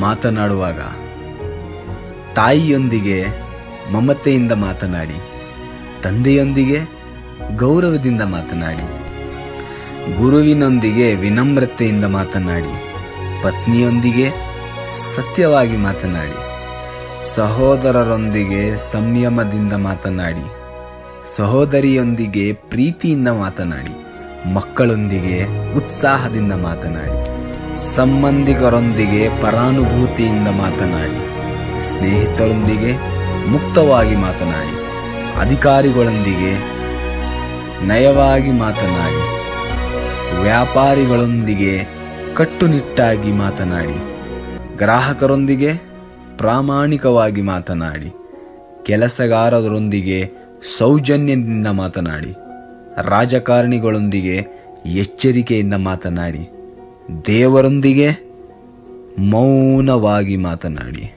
ಮಾತನಾಡುವಾಗ ತಾಯಿಯೊಂದಿಗೆ ಮಮತೆಯಿಂದ ಮಾತನಾಡಿ, ತಂದೆಯೊಂದಿಗೆ ಗೌರವದಿಂದ ಮಾತನಾಡಿ, ಗುರುವಿನೊಂದಿಗೆ ವಿನಮ್ರತೆಯಿಂದ ಮಾತನಾಡಿ, ಪತ್ನಿಯೊಂದಿಗೆ ಸತ್ಯವಾಗಿ ಮಾತನಾಡಿ, ಸಹೋದರರೊಂದಿಗೆ ಸಂಯಮದಿಂದ ಮಾತನಾಡಿ, ಸಹೋದರಿಯೊಂದಿಗೆ ಪ್ರೀತಿಯಿಂದ ಮಾತನಾಡಿ, ಮಕ್ಕಳೊಂದಿಗೆ ಉತ್ಸಾಹದಿಂದ ಮಾತನಾಡಿ, ಸಂಬಂಧಿಕರೊಂದಿಗೆ ಪರಾನುಭೂತಿಯಿಂದ ಮಾತನಾಡಿ, ಸ್ನೇಹಿತರೊಂದಿಗೆ ಮುಕ್ತವಾಗಿ ಮಾತನಾಡಿ, ಅಧಿಕಾರಿಗಳೊಂದಿಗೆ ನಯವಾಗಿ ಮಾತನಾಡಿ, ವ್ಯಾಪಾರಿಗಳೊಂದಿಗೆ ಕಟ್ಟುನಿಟ್ಟಾಗಿ ಮಾತನಾಡಿ, ಗ್ರಾಹಕರೊಂದಿಗೆ ಪ್ರಾಮಾಣಿಕವಾಗಿ ಮಾತನಾಡಿ, ಕೆಲಸಗಾರರೊಂದಿಗೆ ಸೌಜನ್ಯದಿಂದ ಮಾತನಾಡಿ, ರಾಜಕಾರಣಿಗಳೊಂದಿಗೆ ಎಚ್ಚರಿಕೆಯಿಂದ ಮಾತನಾಡಿ, ದೇವರೊಂದಿಗೆ ಮೌನವಾಗಿ ಮಾತನಾಡಿ.